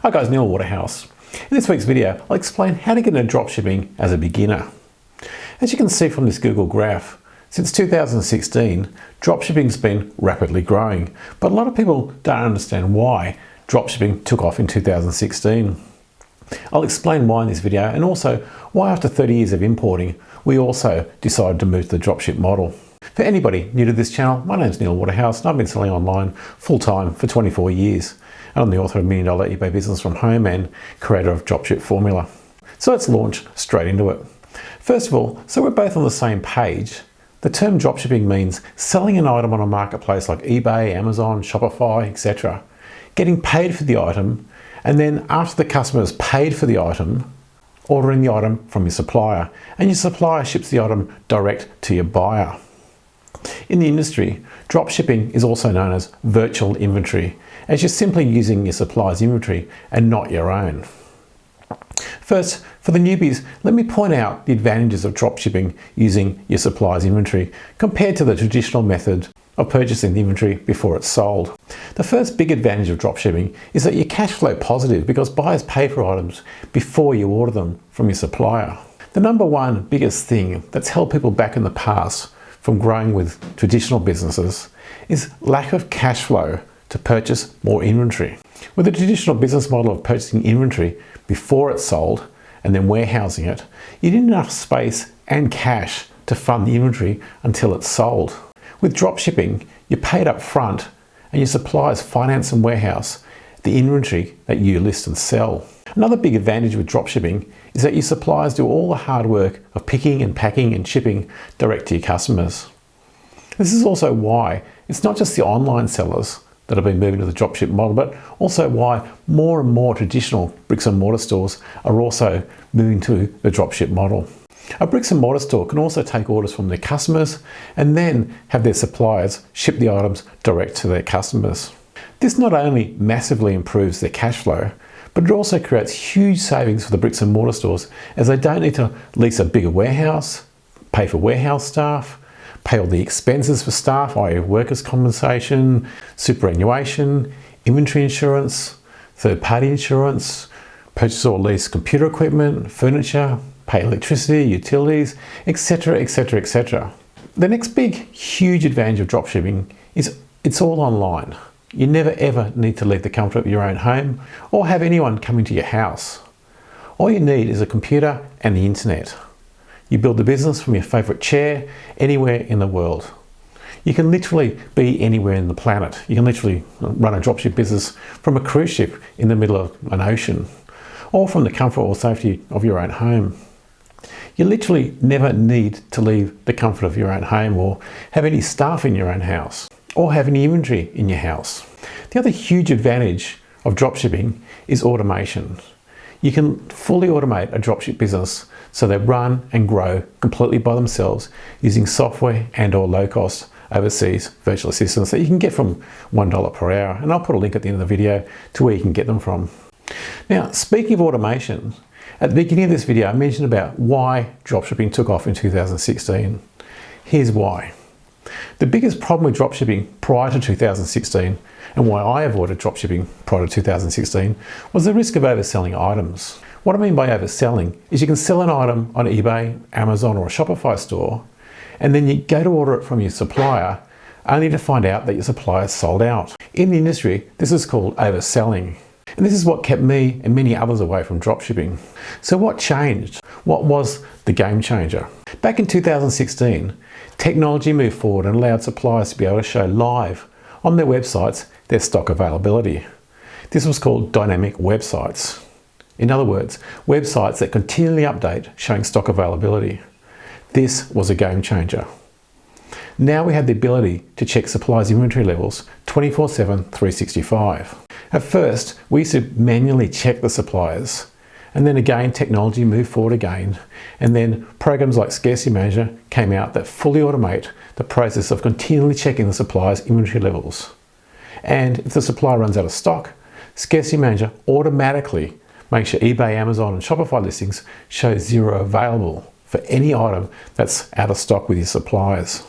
Hi guys, Neil Waterhouse. In this week's video, I'll explain how to get into dropshipping as a beginner. As you can see from this Google graph, since 2016, dropshipping's been rapidly growing, but a lot of people don't understand why dropshipping took off in 2016. I'll explain why in this video, and also why after 30 years of importing, we also decided to move to the dropship model. For anybody new to this channel, my name's Neil Waterhouse and I've been selling online full-time for 24 years. And I'm the author of $1 Million eBay Business from Home and creator of Dropship Formula. So let's launch straight into it. First of all, so we're both on the same page, the term dropshipping means selling an item on a marketplace like eBay, Amazon, Shopify, etc. Getting paid for the item, and then after the customer has paid for the item, ordering the item from your supplier, and your supplier ships the item direct to your buyer. In the industry, dropshipping is also known as virtual inventory, as you're simply using your supplier's inventory and not your own. First, for the newbies, let me point out the advantages of dropshipping using your supplier's inventory compared to the traditional method of purchasing the inventory before it's sold. The first big advantage of dropshipping is that you're cash flow positive because buyers pay for items before you order them from your supplier. The number one biggest thing that's held people back in the past from growing with traditional businesses is lack of cash flow to purchase more inventory. With the traditional business model of purchasing inventory before it's sold and then warehousing it, you need enough space and cash to fund the inventory until it's sold. With dropshipping, you're paid up front and your suppliers finance and warehouse the inventory that you list and sell. Another big advantage with dropshipping is that your suppliers do all the hard work of picking and packing and shipping direct to your customers. This is also why it's not just the online sellers that have been moving to the dropship model, but also why more and more traditional bricks and mortar stores are also moving to the dropship model. A bricks and mortar store can also take orders from their customers and then have their suppliers ship the items direct to their customers. This not only massively improves their cash flow, but it also creates huge savings for the bricks and mortar stores as they don't need to lease a bigger warehouse, pay for warehouse staff, pay all the expenses for staff, i.e. workers' compensation, superannuation, inventory insurance, third-party insurance, purchase or lease computer equipment, furniture, pay electricity, utilities, etc., etc., etc. The next big, huge advantage of dropshipping is it's all online. You never ever need to leave the comfort of your own home or have anyone come into your house. All you need is a computer and the internet. You build the business from your favorite chair anywhere in the world. You can literally be anywhere in the planet. You can literally run a dropship business from a cruise ship in the middle of an ocean or from the comfort or safety of your own home. You literally never need to leave the comfort of your own home or have any staff in your own house or have any inventory in your house. The other huge advantage of dropshipping is automation. You can fully automate a dropship business so they run and grow completely by themselves using software and or low-cost overseas virtual assistants that you can get from $1 per hour. And I'll put a link at the end of the video to where you can get them from. Now, speaking of automation, at the beginning of this video, I mentioned about why dropshipping took off in 2016. Here's why. The biggest problem with dropshipping prior to 2016 and why I avoided dropshipping prior to 2016 was the risk of overselling items. What I mean by overselling is you can sell an item on eBay, Amazon or a Shopify store and then you go to order it from your supplier only to find out that your supplier is sold out. In the industry, this is called overselling. And this is what kept me and many others away from dropshipping. So what changed? What was the game changer? Back in 2016, technology moved forward and allowed suppliers to be able to show live on their websites their stock availability. This was called dynamic websites. In other words, websites that continually update showing stock availability. This was a game changer. Now we had the ability to check suppliers' inventory levels 24/7, 365. At first, we used to manually check the suppliers, and then again technology moved forward again, and then programs like Scarcity Manager came out that fully automate the process of continually checking the supplier's inventory levels. And if the supplier runs out of stock, Scarcity Manager automatically makes sure eBay, Amazon and Shopify listings show zero available for any item that's out of stock with your suppliers.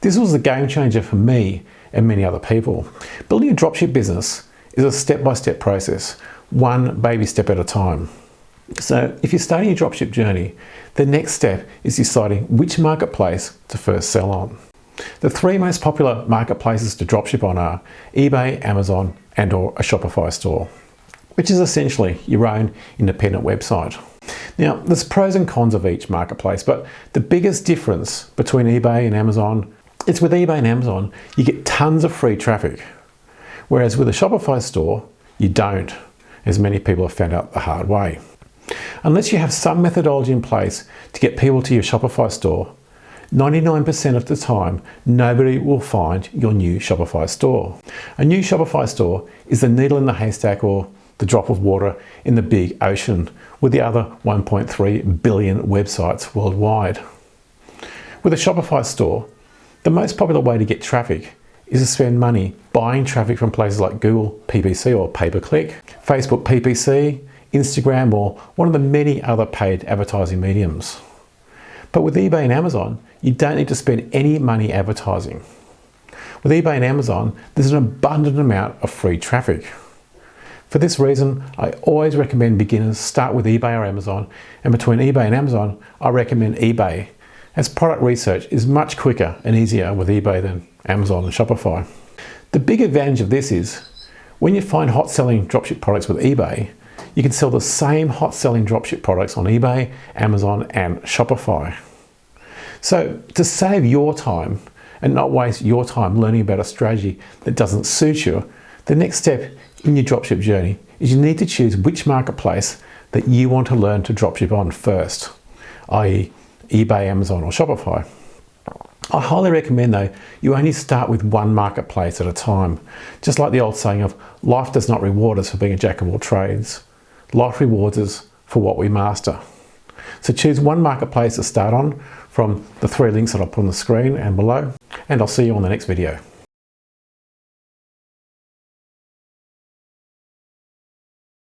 This was the game changer for me and many other people. Building a dropship business is a step-by-step process one baby step at a time. So if you're starting your dropship journey, the next step is deciding which marketplace to first sell on. The three most popular marketplaces to dropship on are eBay, Amazon, and or a Shopify store, which is essentially your own independent website. Now, there's pros and cons of each marketplace, but the biggest difference between eBay and Amazon is with eBay and Amazon, you get tons of free traffic, whereas with a Shopify store, you don't, as many people have found out the hard way. Unless you have some methodology in place to get people to your Shopify store, 99% of the time, nobody will find your new Shopify store. A new Shopify store is the needle in the haystack or the drop of water in the big ocean with the other 1.3 billion websites worldwide. With a Shopify store, the most popular way to get traffic is to spend money buying traffic from places like Google PPC or pay-per-click, Facebook PPC, Instagram, or one of the many other paid advertising mediums. But with eBay and Amazon, you don't need to spend any money advertising. With eBay and Amazon, there's an abundant amount of free traffic. For this reason, I always recommend beginners start with eBay or Amazon, and between eBay and Amazon, I recommend eBay, as product research is much quicker and easier with eBay than Amazon and Shopify. The big advantage of this is, when you find hot selling dropship products with eBay, you can sell the same hot selling dropship products on eBay, Amazon, and Shopify. So to save your time and not waste your time learning about a strategy that doesn't suit you, the next step in your dropship journey is you need to choose which marketplace that you want to learn to dropship on first, i.e. eBay, Amazon, or Shopify. I highly recommend though, you only start with one marketplace at a time. Just like the old saying of, life does not reward us for being a jack of all trades. Life rewards us for what we master. So choose one marketplace to start on from the three links that I'll put on the screen and below, and I'll see you on the next video.